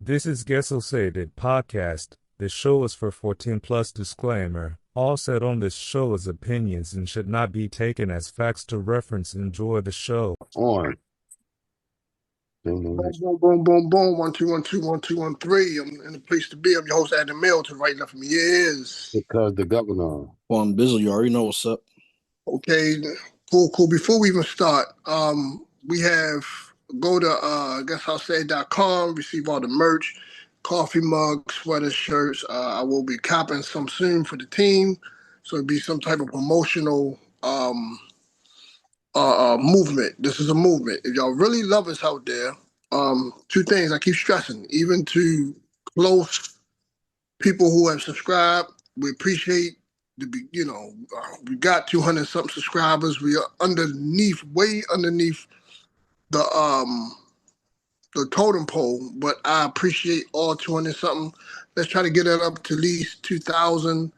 This is Gessel Sated Podcast. This show is for 14 plus disclaimer. All said on this show is opinions and should not be taken as facts to reference. Enjoy the show. On. Boom, boom, boom, boom, boom. 1 2 1 2 1 2 1 3. I'm in the place to be. I'm your host, Adam Mill. To the right left of me is Because the governor. Juan Bizzle, you already know what's up. okay. Cool. Before we even start, we have go to guessoutsay.com, receive all the merch, coffee mugs, sweaters, shirts. I will be copping some soon for the team, so it'll be some type of promotional movement. This is a movement. If y'all really love us out there, two things I keep stressing, even to close people who have subscribed, we appreciate we got 200 something subscribers. We are way underneath the totem pole, but I appreciate all 200 something. Let's try to get it up to at least 2,000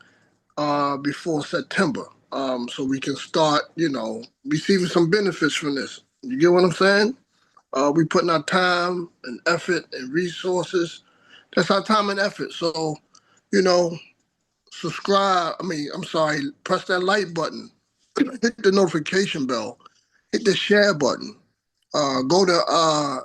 before September. So we can start, receiving some benefits from this. You get what I'm saying? We putting our time and effort and resources. That's our time and effort. So, subscribe. Press that like button, hit the notification bell, hit the share button. Go to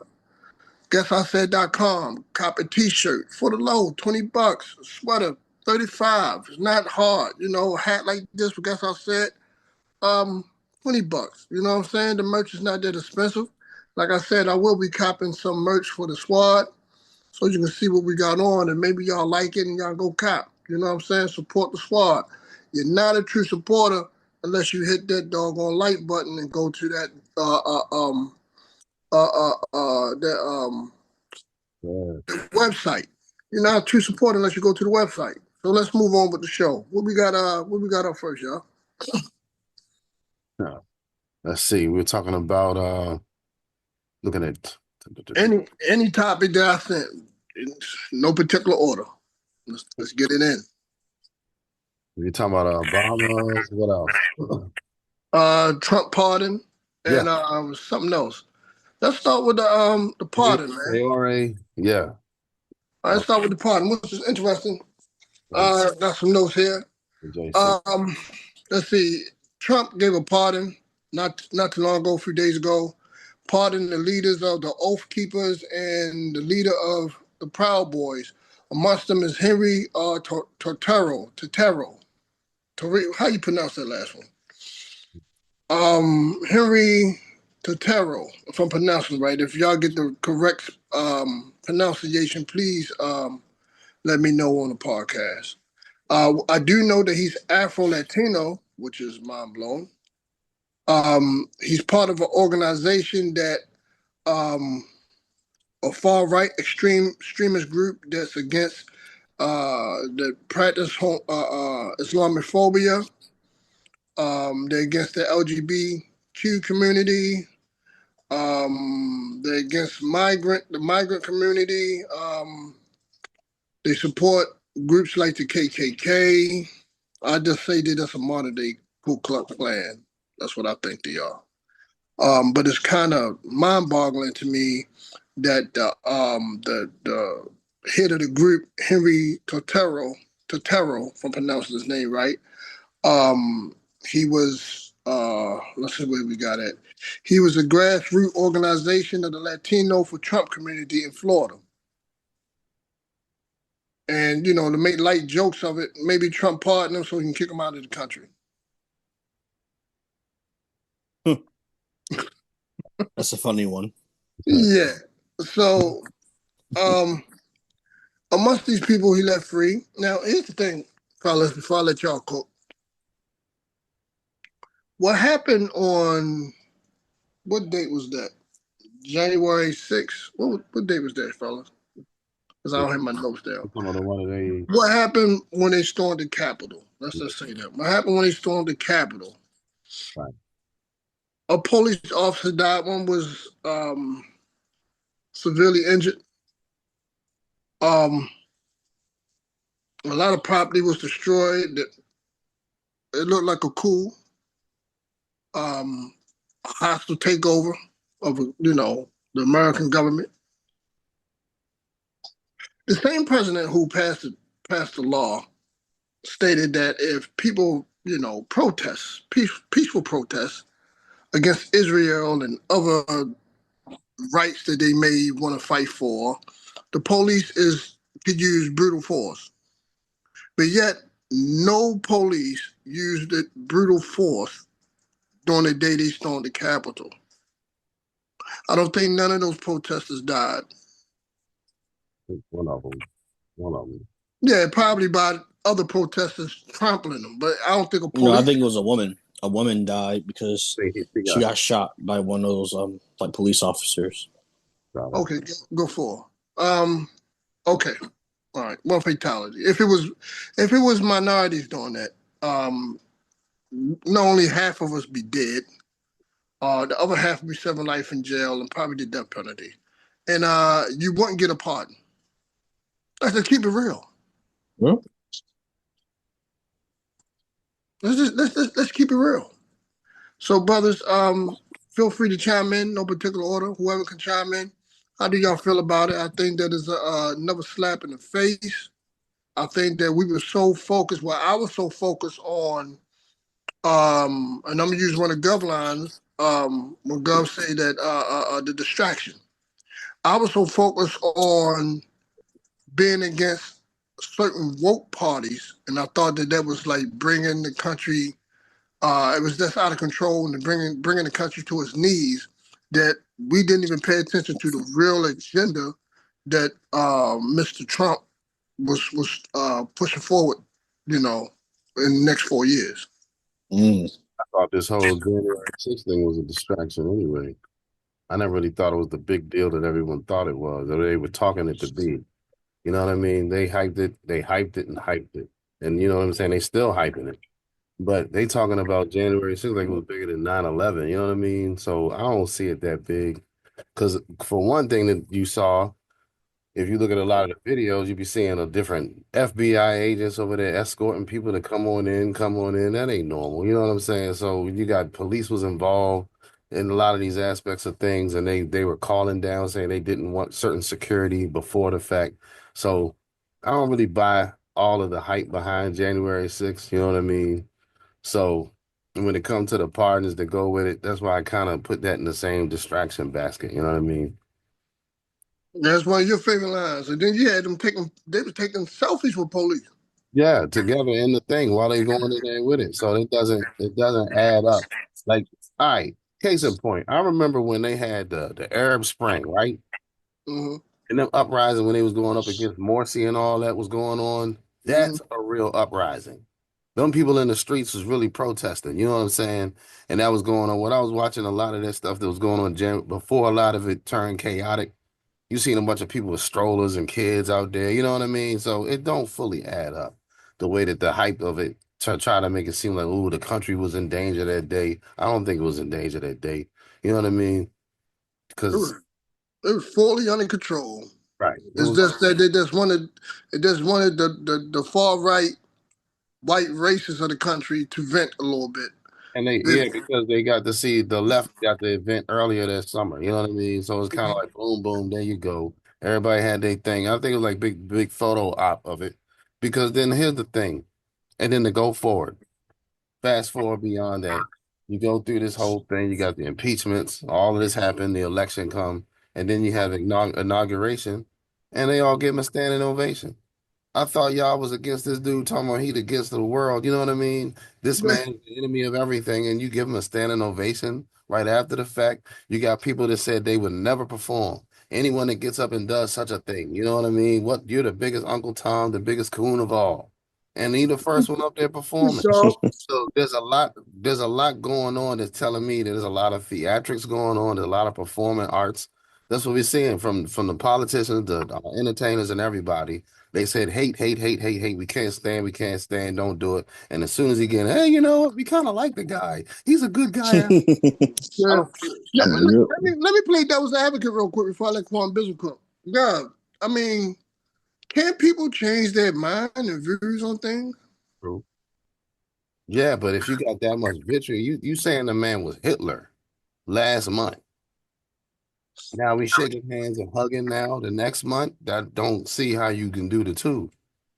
guessoutsay.com, cop a t-shirt for the low, $20, a sweater, 35. It's not hard, a hat like this for Guess I Said, $20. You know what I'm saying? The merch is not that expensive. Like I said, I will be copping some merch for the squad so you can see what we got on and maybe y'all like it and y'all go cop. You know what I'm saying? Support the squad. You're not a true supporter unless you hit that doggone like button and go to that website. You're not a true supporter unless you go to the website. So let's move on with the show. What we got up first, y'all? Let's see. We're talking about looking at any topic that I sent, in no particular order. Let's get it in. We're talking about Obama. What else? Trump pardon and something else. Let's start with the pardon, man. ARA, yeah. All right, let's start with the pardon, which is interesting. Got some notes here. Let's see. Trump gave a pardon not too long ago, a few days ago. Pardon the leaders of the Oath Keepers and the leader of the Proud Boys. Amongst them is Henry Tortero. How you pronounce that last one? Henry Tortero, if I'm pronouncing right. If y'all get the correct pronunciation, please let me know on the podcast. I do know that he's Afro-Latino, which is mind-blowing. He's part of an organization that a far-right extremist group that's against that practice Islamophobia. They're against the LGBTQ community. They're against the migrant community. They support groups like the KKK. I just say that that's a modern day Ku Klux Klan. That's what I think they are. But it's kind of mind-boggling to me that the head of the group, Henry Tortero, if I'm pronouncing his name right, he was, let's see where we got it. He was a grassroots organization of the Latino for Trump community in Florida. And, to make light jokes of it, maybe Trump pardoned him so he can kick him out of the country. That's a funny one. Yeah. So, amongst these people he let free. Now, here's the thing, fellas, before I let y'all cook. What happened on, what date was that? January 6th? What date was that, fellas? Because I don't have my notes down. What happened when they stormed the Capitol? Let's just say that. What happened when they stormed the Capitol? Right. A police officer died. One was severely injured. A lot of property was destroyed. It looked like a coup. Hostile takeover of the American government. the same president who passed the law stated that if people, protest, peaceful protests against Israel and other rights that they may want to fight for, the police could use brutal force. But yet, no police used brutal force during the day they stormed the Capitol. I don't think none of those protesters died. One of them. One of them. Yeah, probably by other protesters trampling them, but I don't think a police. No, I think it was a woman. A woman died because she got shot by one of those like police officers. Okay, go for it. Okay, all right. One fatality. If it was minorities doing that, not only half of us be dead, the other half would be serving life in jail and probably the death penalty, and you wouldn't get a pardon. Let's just keep it real. Yeah. Let's keep it real. So, brothers, feel free to chime in. No particular order. Whoever can chime in. How do y'all feel about it? I think that is another slap in the face. I think that we were so focused. Well, I was so focused on, and I'm gonna use one of Gov lines. When Gov say that the distraction. I was so focused on being against certain woke parties, and I thought that was like bringing the country. It was just out of control and bringing the country to its knees. That we didn't even pay attention to the real agenda that Mr. Trump was pushing forward. In the next 4 years. I thought this whole January 6th thing was a distraction anyway. I never really thought it was the big deal that everyone thought it was, or they were talking it to be. You know what I mean? They hyped it and hyped it. And you know what I'm saying? They still hyping it. But they talking about January 6th like it was bigger than 9/11. You know what I mean? So I don't see it that big. Because for one thing that you saw, if you look at a lot of the videos, you'd be seeing a different FBI agents over there escorting people to come on in. That ain't normal. You know what I'm saying? So you got police was involved in a lot of these aspects of things, and they were calling down saying they didn't want certain security before the fact. So I don't really buy all of the hype behind January 6th. You know what I mean? So when it comes to the partners that go with it, that's why I kind of put that in the same distraction basket. You know what I mean? That's one of your favorite lines. And then you had them they were taking selfies with police. Yeah, together in the thing while they going in there with it. So it doesn't add up. Like, all right, case in point, I remember when they had the Arab Spring, right? Mm-hmm. And them uprising when they was going up against Morsi and all that was going on. That's a real uprising. Them people in the streets was really protesting. You know what I'm saying? And that was going on. When I was watching a lot of that stuff that was going on before a lot of it turned chaotic, you seen a bunch of people with strollers and kids out there. You know what I mean? So it don't fully add up the way that the hype of it try to make it seem like, ooh, the country was in danger that day. I don't think it was in danger that day. You know what I mean? Because it was fully under control. right, it's just that they just wanted the far right white races of the country to vent a little bit. And because they got to see the left got the event earlier that summer. You know what I mean? So it's kind of like boom, boom, there you go. Everybody had their thing. I think it was like big photo op of it. Because then here's the thing. And then to go forward, fast forward beyond that, you go through this whole thing. You got the impeachments, all of this happened, the election come, and then you have inauguration, and they all give him a standing ovation. I thought y'all was against this dude talking about he against the world. You know what I mean? This man's the enemy of everything, and you give him a standing ovation right after the fact. You got people that said they would never perform. Anyone that gets up and does such a thing, you know what I mean? What you're the biggest Uncle Tom, the biggest coon of all, and he the first one up there performing. So there's a lot going on that's telling me that there's a lot of theatrics going on. There's a lot of performing arts. That's what we're seeing from the politicians, the entertainers, and everybody. They said hate, hate, hate, hate, hate. We can't stand, don't do it. And as soon as he get, hey, you know what? We kind of like the guy. He's a good guy. Let me play devil's advocate real quick before I let Quan Bizzle cook. Yeah, I mean, can't people change their mind and views on things? True. Yeah, but if you got that much vitriol, you saying the man was Hitler last month. Now we shaking hands and hugging now. The next month, that don't see how you can do the two.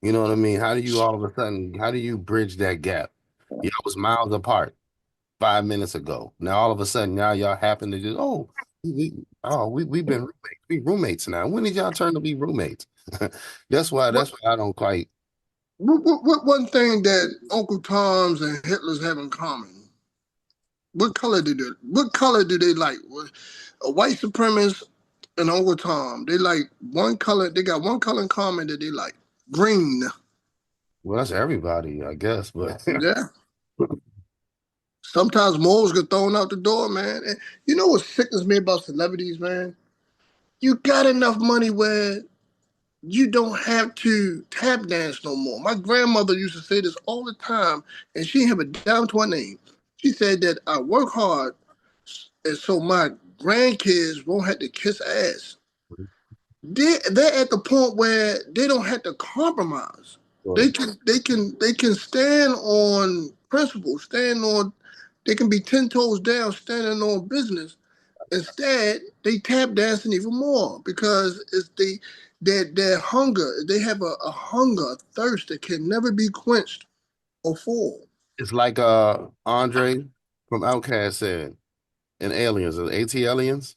You know what I mean? How do you all of a sudden, how do you bridge that gap? Y'all was miles apart 5 minutes ago. Now all of a sudden, now y'all happen to just we've been roommates now. When did y'all turn to be roommates? That's why I don't quite. What one thing that Uncle Tom's and Hitler's have in common? What color do they like? A white supremacist and Uncle Tom. They like one color. They got one color in common that they like. Green. Well, that's everybody, I guess, but Yeah. Sometimes morals get thrown out the door, man. And you know what sickens me about celebrities, man? You got enough money where you don't have to tap dance no more. My grandmother used to say this all the time, and she have it down to her name. She said that I work hard, and so my grandkids won't have to kiss ass. They're at the point where they don't have to compromise. They can stand on principle, stand on. They can be 10 toes down, standing on business. Instead, they tap dancing even more because it's their hunger. They have a hunger, a thirst that can never be quenched or full. it's like Andre from Outkast said in Aliens, the AT Aliens,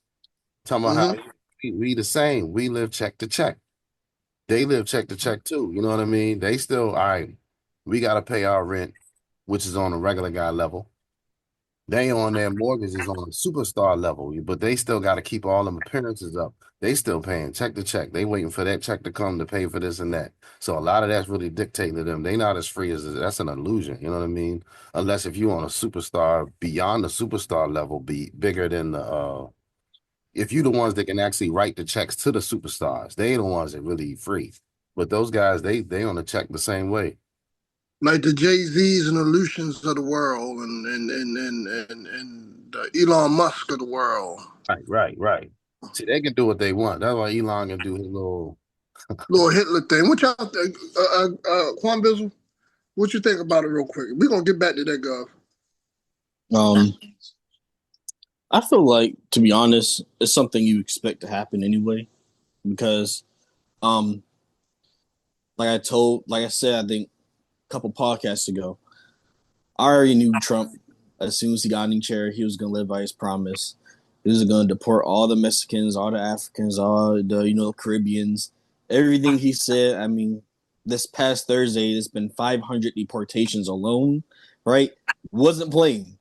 talking about how Hmm. we the same. We live check to check. They live check to check too. You know what I mean? They still, all right, we gotta pay our rent, which is on a regular guy level. They on their mortgages on a superstar level, but they still got to keep all them appearances up. They still paying check to check. They waiting for that check to come to pay for this and that. So a lot of that's really dictating to them. They not as free as that's an illusion. You know what I mean? Unless if you on a superstar beyond the superstar level, be bigger than the if you the ones that can actually write the checks to the superstars, they ain't the ones that really free. But those guys, they on the check the same way. Like the Jay-Z's and the Lucians of the world, and the Elon Musk of the world. Right. See, they can do what they want. That's why Elon can do his little. Little Hitler thing. What y'all think? Quan Bizzle, what you think about it real quick? We're gonna get back to that, Gov. I feel like, to be honest, it's something you expect to happen anyway, because, um, like I said, I think a couple podcasts ago, I already knew Trump. As soon as he got in chair, he was going to live by his promise. He was going to deport all the Mexicans, all the Africans, all the Caribbeans. Everything he said. I mean, this past Thursday, there's been 500 deportations alone. Right? Wasn't playing,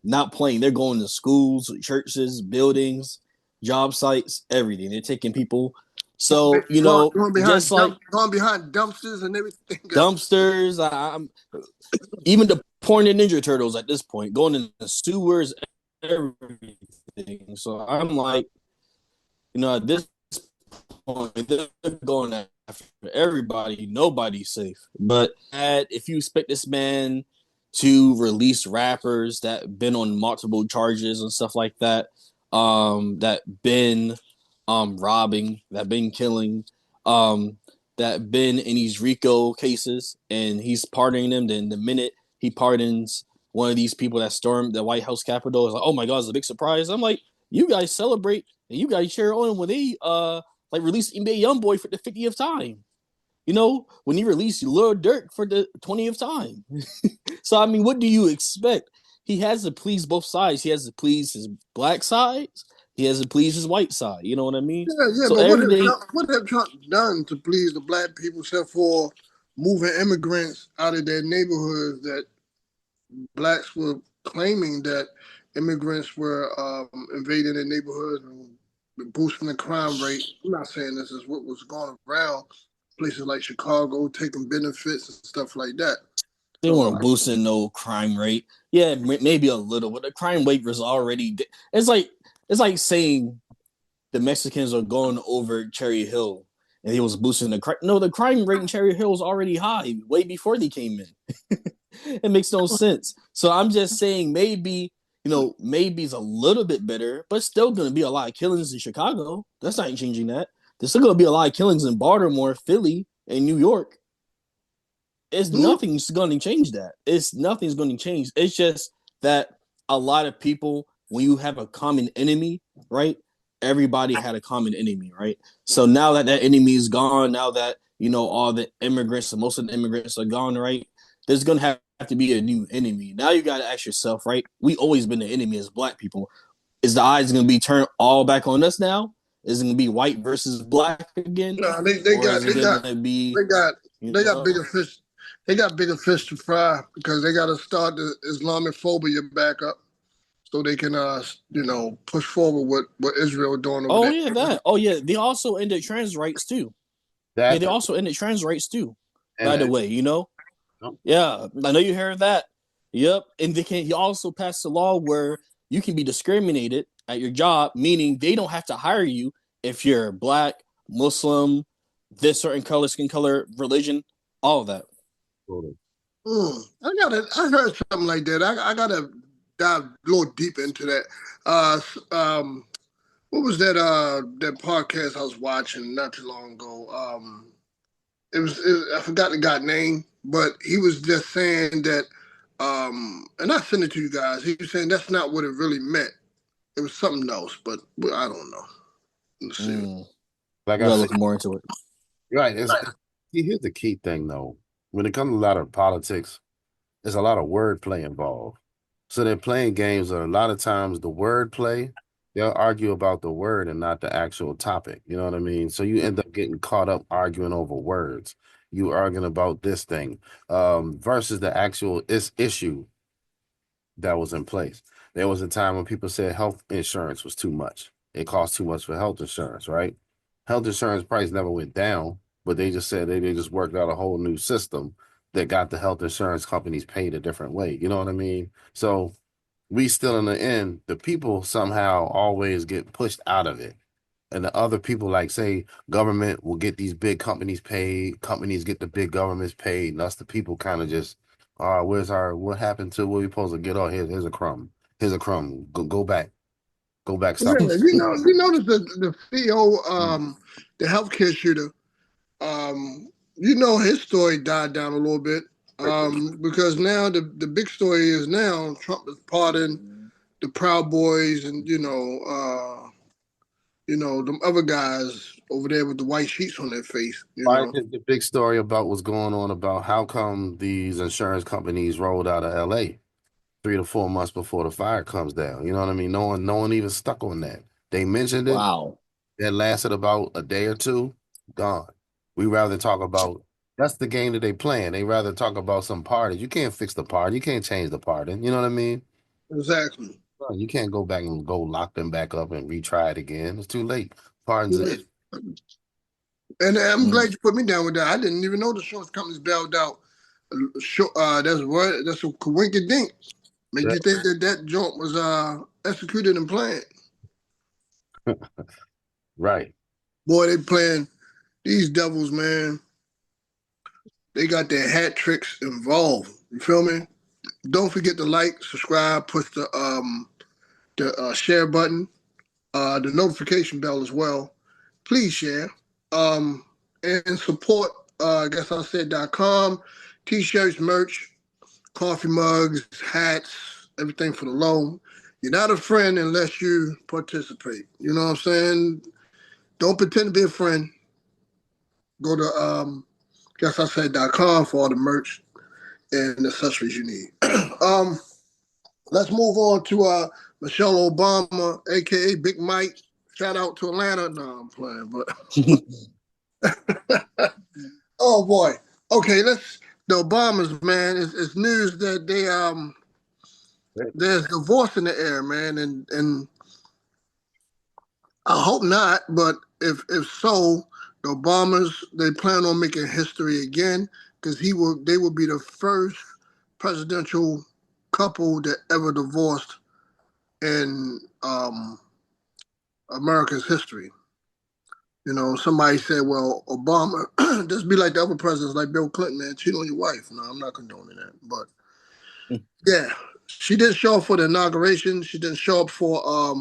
not playing. They're going to schools, churches, buildings, job sites, everything. They're taking people. So Going behind dumpsters and everything. Dumpsters. I'm even the porn and Ninja Turtles at this point, going in the sewers, everything. So I'm like, at this point, they're going after everybody. Nobody's safe. But if you expect this man to release rappers that been on multiple charges and stuff like that, that been robbing, that been killing, that been in these RICO cases, and he's pardoning them, then the minute he pardons one of these people that stormed the White House Capitol, is like, oh my God, it's a big surprise. I'm like, you guys celebrate and you guys cheer on when they released NBA YoungBoy for the 50th time. When you release Lil Durk for the 20th time. So, I mean, what do you expect? He has to please both sides. He has to please his black sides. He has to please his white side. You know what I mean? Yeah, So but everything. what have Trump done to please the black people except for moving immigrants out of their neighborhoods that blacks were claiming that immigrants were invading their neighborhoods and boosting the crime rate? I'm not saying this is what was going around places like Chicago, taking benefits and stuff like that. They want to boost in no crime rate. Yeah, maybe a little, but the crime rate was already. It's like saying the Mexicans are going over Cherry Hill, and he was boosting the crime. No, the crime rate in Cherry Hill was already high way before they came in. It makes no sense. So I'm just saying maybe it's a little bit better, but still going to be a lot of killings in Chicago. That's not changing that. There's still going to be a lot of killings in Baltimore, Philly, and New York. Nothing's going to change that. Nothing's going to change. It's just that a lot of people, when you have a common enemy, right? everybody had a common enemy, right? So now that enemy is gone, now that all the immigrants, most of the immigrants are gone, right? There's gonna have to be a new enemy. Now you gotta ask yourself, right? We always been the enemy as Black people. Is the eyes gonna be turned all back on us now? Is it gonna be white versus Black again, No, or is it gonna be they got bigger fish. They got bigger fish to fry because they got to start the Islamophobia back up so they can push forward what Israel doing over Oh there. yeah, that. Oh yeah, they also ended trans rights too. Yeah, That they also ended trans rights too. By the and way, Yeah, I know you heard that. Yep, and he also passed a law where you can be discriminated at your job, meaning they don't have to hire you if you're Black, Muslim, this certain color, skin color, religion, all of that. I heard something like that. I gotta dive a little deep into that. What was that podcast I was watching not too long ago? I forgot the guy's name, but he was just saying that, and I sent it to you guys. He was saying that's not what it really meant. It was something else, but I don't know. Let's see. like You I gotta said, look more into it. right. Here's the key thing though. When it comes to a lot of politics, there's a lot of wordplay involved. So they're playing games, and a lot of times the wordplay, they'll argue about the word and not the actual topic. You know what I mean? So you end up getting caught up arguing over words. You arguing about this thing versus the actual issue that was in place. There was a time when people said health insurance was too much. It cost too much for health insurance, right? Health insurance price never went down, but they just said they just worked out a whole new system that got the health insurance companies paid a different way. You know what I mean? So we still in the end, the people somehow always get pushed out of it. And the other people, like say, government will get these big companies paid, companies get the big governments paid, and us the people kind of just, what happened to what we supposed to get? Oh, here's a crumb. Here's a crumb. Go back. Go back, Yeah, stop. you notice the CEO, the healthcare shooter, his story died down a little bit. Because now the big story is now Trump is pardoning the Proud Boys and them other guys over there with the white sheets on their face. Right, the big story about what's going on about how come these insurance companies rolled out of LA 3 to 4 months before the fire comes down. You know what I mean? No one even stuck on that. They mentioned it. Wow. That lasted about a day or two, gone. We rather talk about that's the game that they playing. They rather talk about some party. You can't fix the party. You can't change the party. You know what I mean? Exactly. You can't go back and go lock them back up and retry it again. It's too late. Pardons it. And I'm glad you put me down with that. I didn't even know the insurance companies bailed out. That's a coinky dink. Make you think that joint was executed and planned. Right. Boy, they playing these devils, man. They got their hat tricks involved. You feel me? Don't forget to like, subscribe, push the share button, the notification bell as well. Please share. And support guessIsaid.com, t-shirts, merch, coffee mugs, hats, everything for the low. You're not a friend unless you participate. You know what I'm saying? Don't pretend to be a friend. Go to guessIsaid.com for all the merch and accessories you need. Let's move on to Michelle Obama, aka Big Mike. Shout out to Atlanta. No, I'm playing, but oh boy. Okay, the Obamas, man. It's news that there's divorce in the air, man, and I hope not, but if so, the Obamas, they plan on making history again because they will be the first presidential couple that ever divorced in America's history. Somebody said, well, Obama, just be like the other presidents, like Bill Clinton, man, cheat on your wife. No, I'm not condoning that. But yeah, she didn't show up for the inauguration. She didn't show up for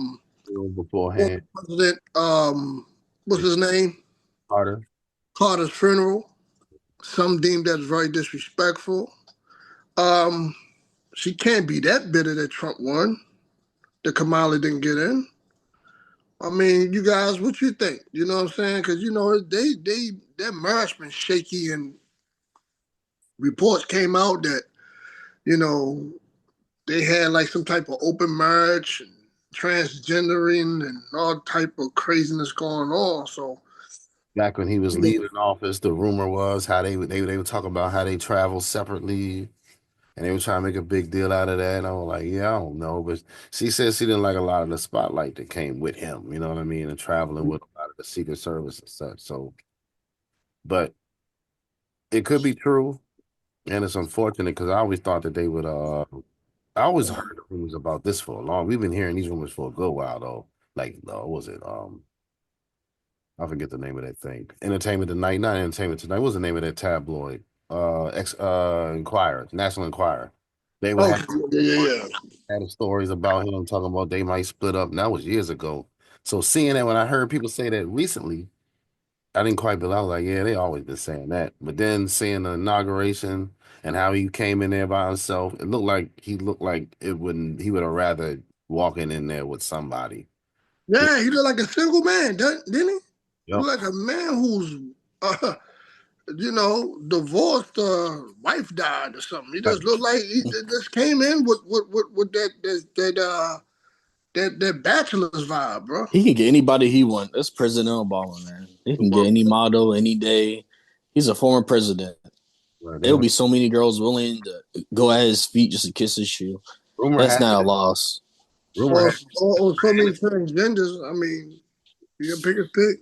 beforehand. President, what's his name? Carter's funeral. Some deemed that very disrespectful. She can't be that bitter that Trump won, that Kamala didn't get in. I mean, you guys, what you think? You know what I'm saying? Because you know their marriage been shaky, and reports came out that you know they had like some type of open marriage, and transgendering, and all type of craziness going on. So Back when he was you know, leaving office, the rumor was how they would talk about how they travel separately, and they were trying to make a big deal out of that. And I was like, yeah, I don't know, but she said she didn't like a lot of the spotlight that came with him. You know what I mean? And traveling with a lot of the Secret Service and such. So, but it could be true, and it's unfortunate because I always thought that they would. I always heard the rumors about this for a long. We've been hearing these rumors for a good while though. Like, what was it? I forget the name of that thing. Entertainment Tonight, not Entertainment Tonight. What was the name of that tabloid? Enquirer, National Enquirer. They would okay, yeah. had the stories about him talking about they might split up. And that was years ago. So seeing that, when I heard people say that recently, I didn't quite believe. I was like, yeah, they always been saying that. But then seeing the inauguration and how he came in there by himself, it looked like it wouldn't. He would have rather walking in there with somebody. Yeah, he looked like a single man, didn't he? He Yep. looked like a man who's, divorced, wife died or something. He just looked like he just came in with that bachelor's vibe, bro. He can get anybody he wants. That's President Obama, man. He can get any model any day. He's a former president. Right, they There will don't. be so many girls willing to go at his feet just to kiss his shoe. Rumor That's has not a it. loss. Rumor Or, has or so many transgenders. I mean, you pick his pick.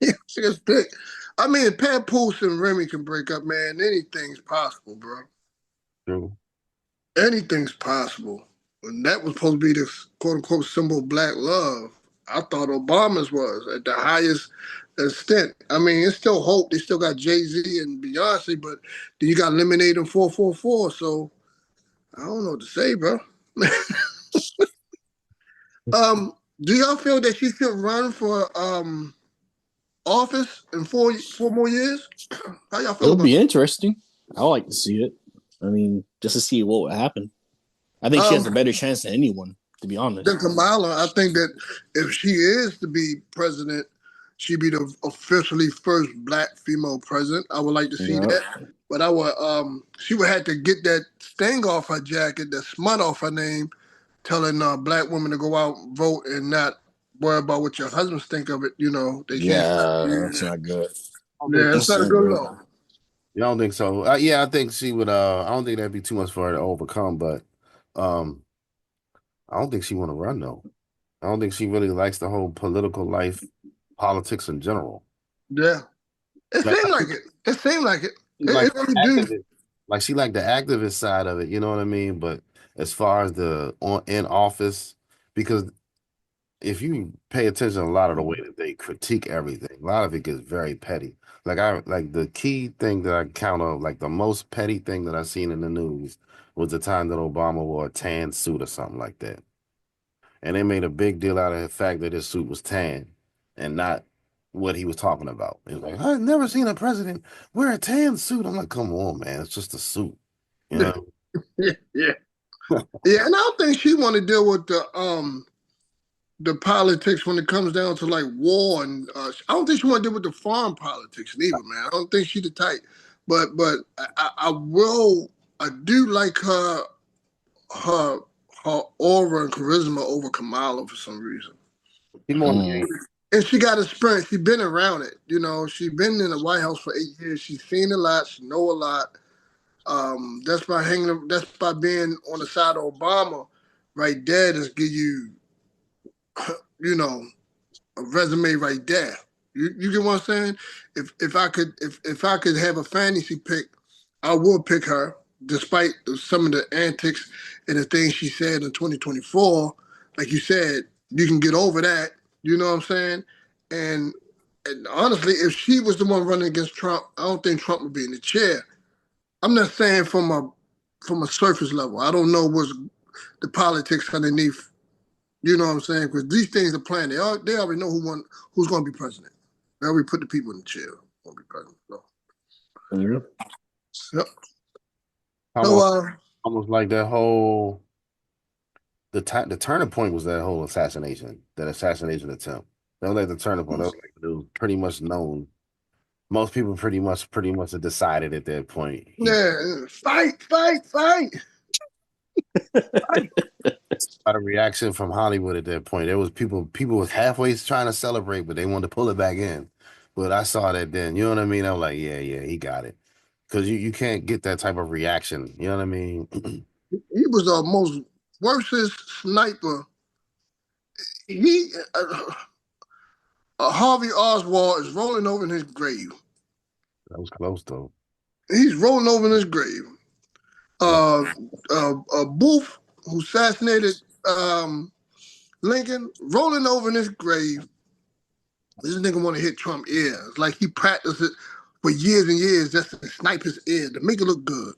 Yeah, pick his pick. I mean, Pat Poose and Remy can break up, man. Anything's possible, bro. true. Anything's possible. And that was supposed to be the quote unquote symbol of black love. I thought Obama's was at the highest extent. I mean, it's still hope. They still got Jay-Z and Beyonce, but then you got Lemonade and 444. So I don't know what to say, bro. Do y'all feel that she should run for office in four more years? How y'all feel It'll about be that? interesting. I like to see it. I mean, just to see what would happen. I think she has a Um, better chance than anyone, to be Than honest. Kamala, I think that if she is to be president, she'd be the officially first black female president. I would like to see Yeah. that. But she would have to get that sting off her jacket, that smut off her name, telling black women to go out and vote and not worry about what your husbands think of it. You know, they can't stop Yeah, you. that's not good. I don't think Yeah, so. it's That's not a not good good. law. You don't think so? Yeah, I think she would. I don't think that'd be too much for her to overcome, but um, I don't think she want to run though. I don't think she really likes the whole political life, politics in general. Yeah, it Like seemed like it. It seemed like it. she It like really do. activist, like she like the activist side of it. You know what I mean? But as far as the on in office, because if you pay attention a lot of the way that they critique everything, a lot of it gets very petty. Like the key thing that I count on, like the most petty thing that I seen in the news was the time that Obama wore a tan suit or something like that. And they made a big deal out of the fact that his suit was tan and not what he was talking about. He was like, I've never seen a president wear a tan suit. I'm like, come on, man, it's just a suit, you know? Yeah, yeah, yeah. And I don't think she want to deal with the politics when it comes down to like war and I don't think she want to deal with the foreign politics neither, man. I don't think she the type. But I do like her her aura and charisma over Kamala for some reason. He more Mm. And she got experience. She's been around it. You know, she's been in the White House for 8 years. She's seen a lot. She know a lot. That's by hanging. That's by being on the side of Obama, right there. Just give you, you know, a resume right there. You get what I'm saying? If I could have a fantasy pick, I would pick her, despite some of the antics and the things she said in 2024. Like you said, you can get over that. You know what I'm saying? And and honestly, if she was the one running against Trump, I don't think Trump would be in the chair. I'm not saying from a surface level. I don't know what's the politics underneath. You know what I'm saying? Because these things are planned. They already know who's going to be president. They already put the people in the chair. Who's going to be president. So, Yeah. yep. So Almost, almost like that whole the turning point was that whole assassination attempt. That was like the turning point. That was like it was pretty much known. Most people pretty much had decided at that point. Yeah, fight, fight, fight. Got a reaction from Hollywood at that point. There was people was halfway trying to celebrate, but they wanted to pull it back in. But I saw that then. You know what I mean? I was like, yeah, he got it. Because you can't get that type of reaction. You know what I mean? He was the most worstest sniper. He Harvey Oswald is rolling over in his grave. That was close though. He's rolling over in his grave. Booth, who assassinated Lincoln, rolling over in his grave. This nigga want to hit Trump ears. Like he practiced it for years and years just to snipe his ear to make it look good.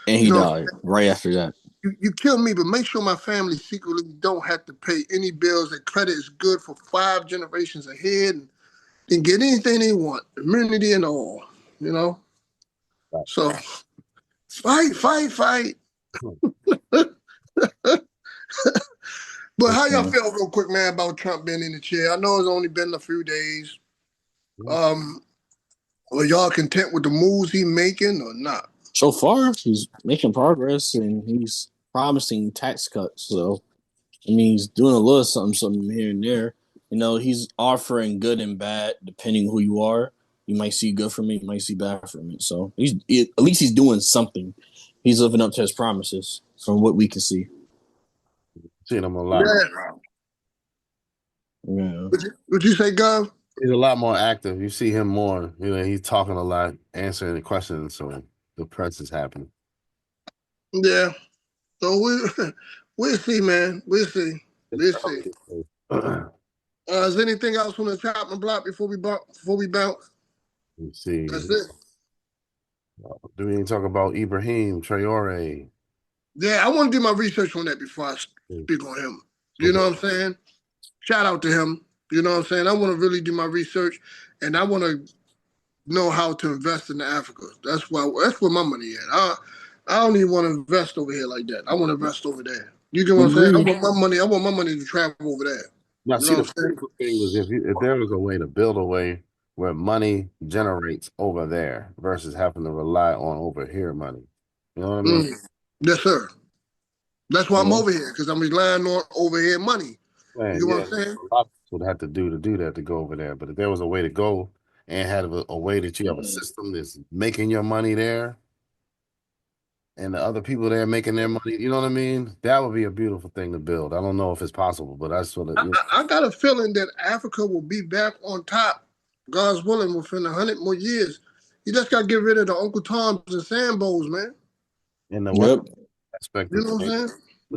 And he died right after that. You kill me, but make sure my family secretly don't have to pay any bills. That credit is good for 5 generations ahead and get anything they want, immunity and all, you know? Right. So fight. But how y'all feel real quick, man, about Trump being in the chair? I know it's only been a few days. Are y'all content with the moves he's making or not? So far, he's making progress and he's promising tax cuts. So, I mean, he's doing a little something here and there. You know, he's offering good and bad depending who you are. You might see good from it, you might see bad from it. So, at least he's doing something. He's living up to his promises from what we can see. Seen him a lot. Yeah. Would you say, Gov? He's a lot more active. You see him more. You know, he's talking a lot, answering the questions. So the press is happening. Yeah. So we'll see, man. We'll see. Is anything else on the chopping block before we bounce? Let's see. That's it. Do we even talk about Ibrahim Traore? Yeah, I want to do my research on that before I speak on him. You know what I'm saying? Shout out to him. You know what I'm saying? I want to really do my research, and I want to know how to invest in Africa. That's where my money is. I don't even want to invest over here like that. I want to invest over there. You get what I'm saying? I want my money to travel over there. Now, see, the critical thing was if there was a way to build a way where money generates over there versus having to rely on over here money. You know what I mean? Yes, sir. That's why I'm over here, because I'm relying on over here money. Man, you know what I'm saying? A lot would have to do that to go over there. But if there was a way to go and have a way that you have a system that's making your money there and the other people there making their money, you know what I mean? That would be a beautiful thing to build. I don't know if it's possible, but that's what I got a feeling that Africa will be back on top, God's willing, within 100 more years. You just got to get rid of the Uncle Toms and Sambos, man. In the aspect, you know what I'm saying?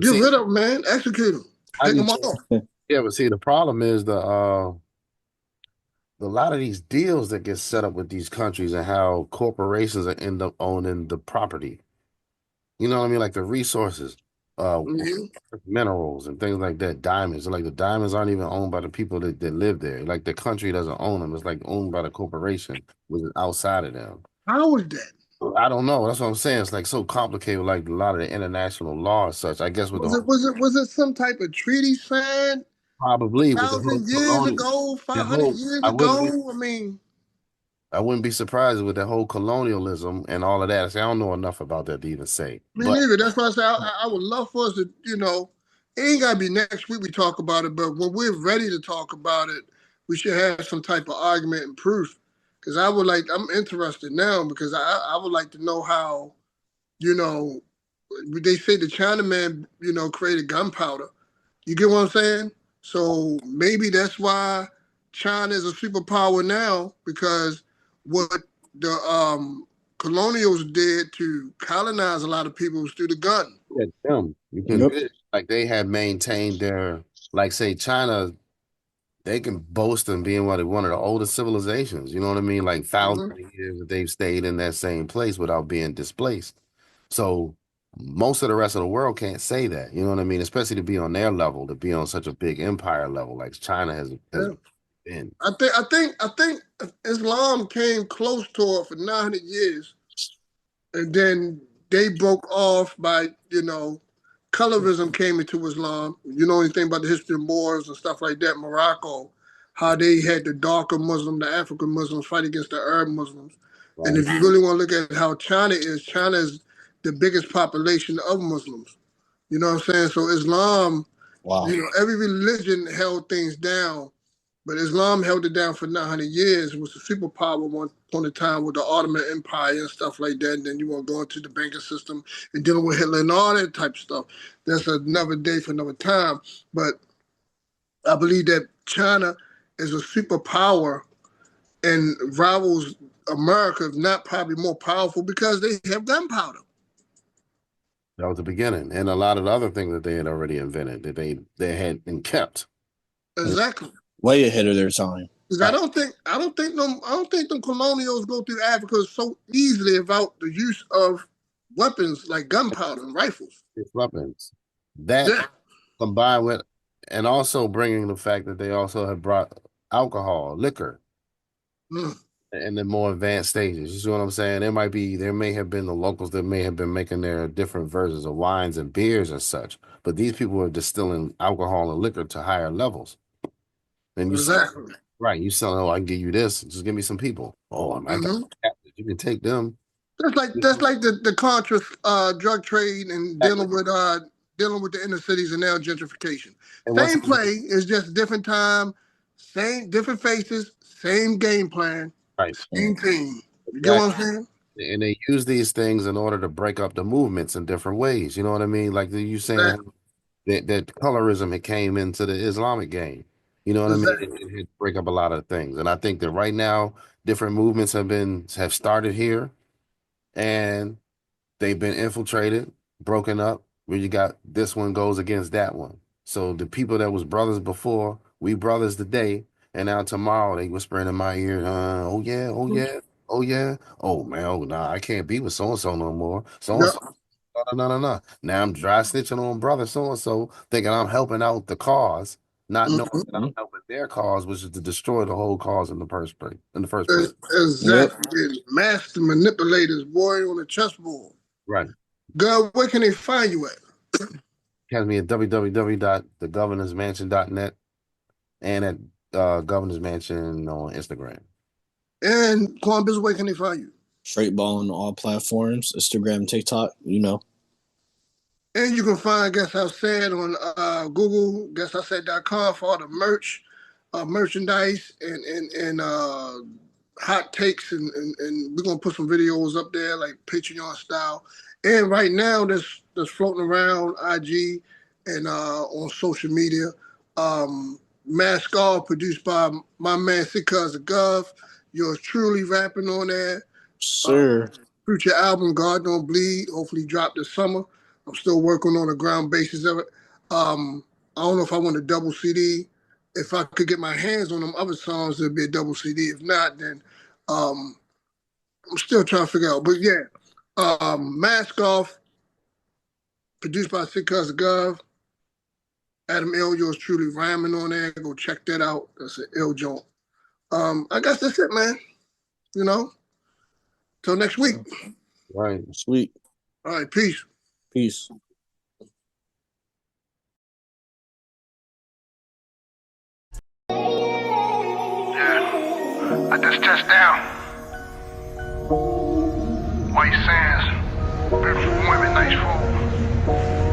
Get rid of them, man. Execute them. Take them off. Yeah, but see, the problem is a lot of these deals that get set up with these countries and how corporations end up owning the property. You know what I mean? Like the resources, minerals and things like that, diamonds. Like the diamonds aren't even owned by the people that live there. Like the country doesn't own them. It's like owned by the corporation, which is outside of them. How is that? I don't know. That's what I'm saying. It's like so complicated, like a lot of the international law and such. I guess was it some type of treaty signed? Probably 1,000 years ago, 500 years ago. I wouldn't be surprised with the whole colonialism and all of that. I don't know enough about that to even say. Me neither. That's why I say I would love for us to, it ain't got to be next week we talk about it, but when we're ready to talk about it, we should have some type of argument and proof. Because I'm interested now because I would like to know how, they say the Chinaman, created gunpowder. You get what I'm saying? So maybe that's why China is a superpower now, because what the colonials did to colonize a lot of people was through the gun. Yeah, like they had maintained their, like say China, they can boast in being one of the oldest civilizations. You know what I mean? Like thousands of years that they've stayed in that same place without being displaced. So most of the rest of the world can't say that. You know what I mean? Especially to be on their level, to be on such a big empire level like China has been. I think Islam came close to it for 900 years, and then they broke off by colorism came into Islam. You know anything about the history of Moors and stuff like that, Morocco, how they had the darker Muslim, the African Muslims fight against the Arab Muslims. And if you really want to look at how China is the biggest population of Muslims. You know what I'm saying? So Islam, Wow. you know, every religion held things down, but Islam held it down for 900 years. It was a superpower one upon a time with the Ottoman Empire and stuff like that. And then you want to go into the banking system and dealing with Hitler and all that type of stuff. That's another day for another time. But I believe that China is a superpower and rivals America, if not probably more powerful, because they have gunpowder. That was the beginning, and a lot of the other things that they had already invented that they had been kept. Exactly. Way ahead of their time. Because I don't think them colonials go through Africa so easily without the use of weapons like gunpowder and rifles. Weapons. That combined with, and also bringing the fact that they also have brought alcohol, liquor, in the more advanced stages. You see what I'm saying? There may have been the locals that may have been making their different versions of wines and beers and such, but these people are distilling alcohol and liquor to higher levels. And Exactly. Right, you selling, oh, I can give you this, just give me some people. Oh, I got you can take them. That's like the Contra drug trade and dealing with the inner cities and now gentrification. Same play, is just different time, same different faces, same game plan, right? Same team. You get what I'm saying? And they use these things in order to break up the movements in different ways. You know what I mean? Like you saying that colorism had came into the Islamic game. You know what I mean? It had break up a lot of things. And I think that right now different movements have started here, and they've been infiltrated, broken up, where you got this one goes against that one. So the people that was brothers before, we brothers today, and now tomorrow they whispering in my ear, oh yeah, oh yeah, oh yeah, oh man, oh nah, I can't be with so and so no more. So and so, no. Now I'm dry snitching on brother so and so, thinking I'm helping out the cause, not knowing that I'm helping their cause, which is to destroy the whole cause in the first place. Exactly. Yep. Master manipulators, boy, on the chessboard. Right. God, where can they find you at? Catch me at www.thegovernorsmansion.net and at Governor's Mansion on Instagram. And Columbus, where can they find you? Straight Ball on all platforms, Instagram, TikTok, you know. And you can find Guess I Said on Google, guessIsaid.com for all the merch, merchandise, and hot takes, and we're gonna put some videos up there like Patreon style. And right now, that's floating around IG and on social media. Mask Off, produced by my man Sikaz Gov. Yours truly rapping on there. Sir. Future album, God Don't Bleed, hopefully drop this summer. I'm still working on the ground basis of it. I don't know if I want a double CD. If I could get my hands on them other songs, it'd be a double CD. If not, then I'm still trying to figure out. But yeah, Mask Off, produced by Sikaz Gov. Adam L. Yours truly rhyming on there. Go check that out. That's an ill joint. I guess that's it, man. You know? Till next week. Right. Sweet. All right, peace. Peace. Yeah. I just touched down. White sands. Beautiful women, nice food.